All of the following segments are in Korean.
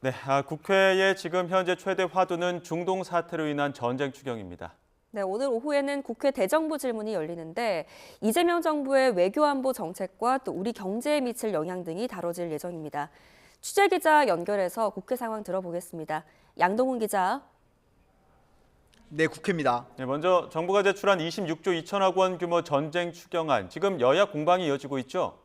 네, 국회의 지금 현재 최대 화두는 중동 사태로 인한 전쟁 추경입니다. 네, 오늘 오후에는 국회 대정부 질문이 열리는데 이재명 정부의 외교안보 정책과 또 우리 경제에 미칠 영향 등이 다뤄질 예정입니다. 취재기자 연결해서 국회 상황 들어보겠습니다. 양동훈 기자. 네, 국회입니다. 네, 먼저 정부가 제출한 26조 2천억 원 규모 전쟁 추경안, 지금 여야 공방이 이어지고 있죠?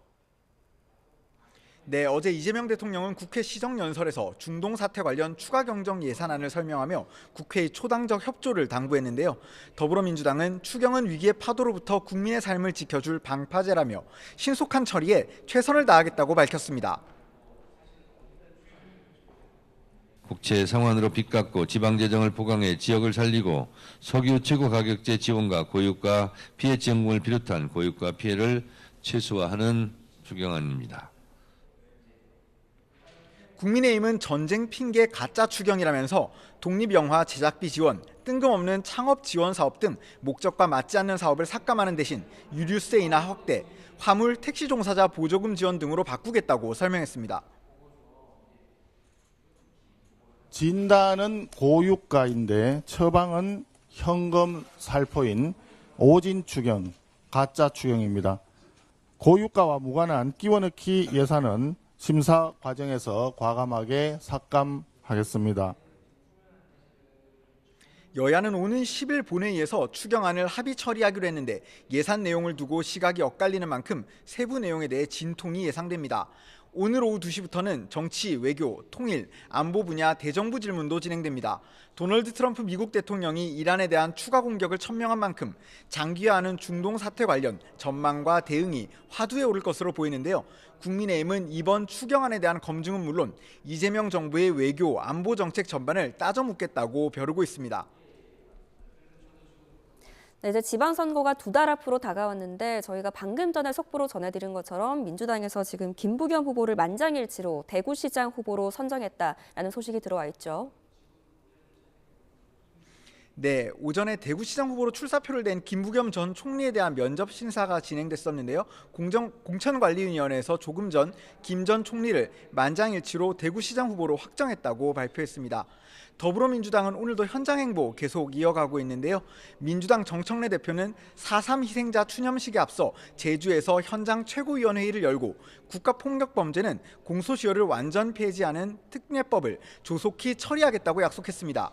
네, 어제 이재명 대통령은 국회 시정연설에서 중동 사태 관련 추가 경정 예산안을 설명하며 국회의 초당적 협조를 당부했는데요. 더불어민주당은 추경은 위기의 파도로부터 국민의 삶을 지켜줄 방파제라며 신속한 처리에 최선을 다하겠다고 밝혔습니다. 국채 상환으로 빚 갚고 지방재정을 보강해 지역을 살리고 석유 최고 가격제 지원과 고유가 피해 지원금을 비롯한 고유가 피해를 최소화하는 추경안입니다. 국민의힘은 전쟁 핑계 가짜 추경이라면서 독립영화 제작비 지원, 뜬금없는 창업 지원 사업 등 목적과 맞지 않는 사업을 삭감하는 대신 유류세 인하 확대, 화물 택시 종사자 보조금 지원 등으로 바꾸겠다고 설명했습니다. 진단은 고유가인데 처방은 현금 살포인 오진 추경, 가짜 추경입니다. 고유가와 무관한 끼워넣기 예산은 심사 과정에서 과감하게 삭감하겠습니다. 여야는 오는 10일 본회의에서 추경안을 합의 처리하기로 했는데 예산 내용을 두고 시각이 엇갈리는 만큼 세부 내용에 대해 진통이 예상됩니다. 오늘 오후 2시부터는 정치, 외교, 통일, 안보 분야 대정부 질문도 진행됩니다. 도널드 트럼프 미국 대통령이 이란에 대한 추가 공격을 천명한 만큼 장기화하는 중동 사태 관련 전망과 대응이 화두에 오를 것으로 보이는데요. 국민의힘은 이번 추경안에 대한 검증은 물론 이재명 정부의 외교, 안보 정책 전반을 따져 묻겠다고 벼르고 있습니다. 네, 이제 지방선거가 2달 앞으로 다가왔는데 저희가 방금 전에 속보로 전해드린 것처럼 민주당에서 지금 김부겸 후보를 만장일치로 대구시장 후보로 선정했다라는 소식이 들어와 있죠. 네, 오전에 대구시장 후보로 출사표를 낸 김부겸 전 총리에 대한 면접 심사가 진행됐었는데요. 공천관리위원회에서 조금 전 김 전 총리를 만장일치로 대구시장 후보로 확정했다고 발표했습니다. 더불어민주당은 오늘도 현장 행보 계속 이어가고 있는데요. 민주당 정청래 대표는 4.3 희생자 추념식에 앞서 제주에서 현장 최고위원회의를 열고 국가폭력범죄는 공소시효를 완전 폐지하는 특례법을 조속히 처리하겠다고 약속했습니다.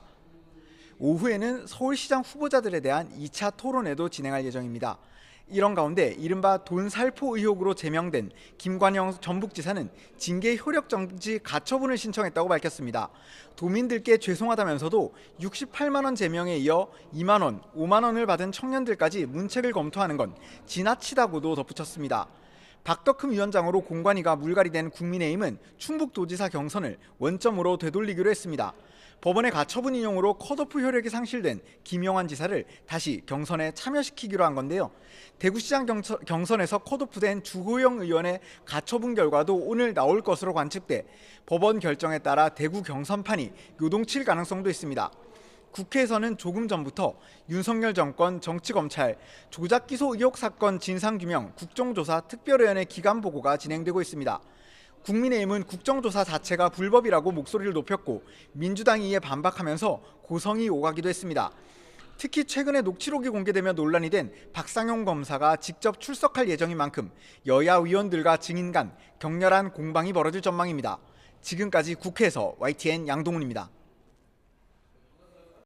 오후에는 서울시장 후보자들에 대한 2차 토론회도 진행할 예정입니다. 이런 가운데 이른바 돈 살포 의혹으로 제명된 김관영 전북지사는 징계 효력 정지 가처분을 신청했다고 밝혔습니다. 도민들께 죄송하다면서도 68만 원 제명에 이어 2만 원, 5만 원을 받은 청년들까지 문책을 검토하는 건 지나치다고도 덧붙였습니다. 박덕흠 위원장으로 공관위가 물갈이된 국민의힘은 충북도지사 경선을 원점으로 되돌리기로 했습니다. 법원의 가처분 인용으로 컷오프 효력이 상실된 김영환 지사를 다시 경선에 참여시키기로 한 건데요. 대구시장 경선에서 컷오프된 주호영 의원의 가처분 결과도 오늘 나올 것으로 관측돼 법원 결정에 따라 대구 경선판이 요동칠 가능성도 있습니다. 국회에서는 조금 전부터 윤석열 정권 정치검찰 조작기소 의혹 사건 진상규명 국정조사 특별위원회 기간 보고가 진행되고 있습니다. 국민의힘은 국정조사 자체가 불법이라고 목소리를 높였고 민주당이 이에 반박하면서 고성이 오가기도 했습니다. 특히 최근에 녹취록이 공개되며 논란이 된 박상용 검사가 직접 출석할 예정인 만큼 여야 의원들과 증인 간 격렬한 공방이 벌어질 전망입니다. 지금까지 국회에서 YTN 양동훈입니다.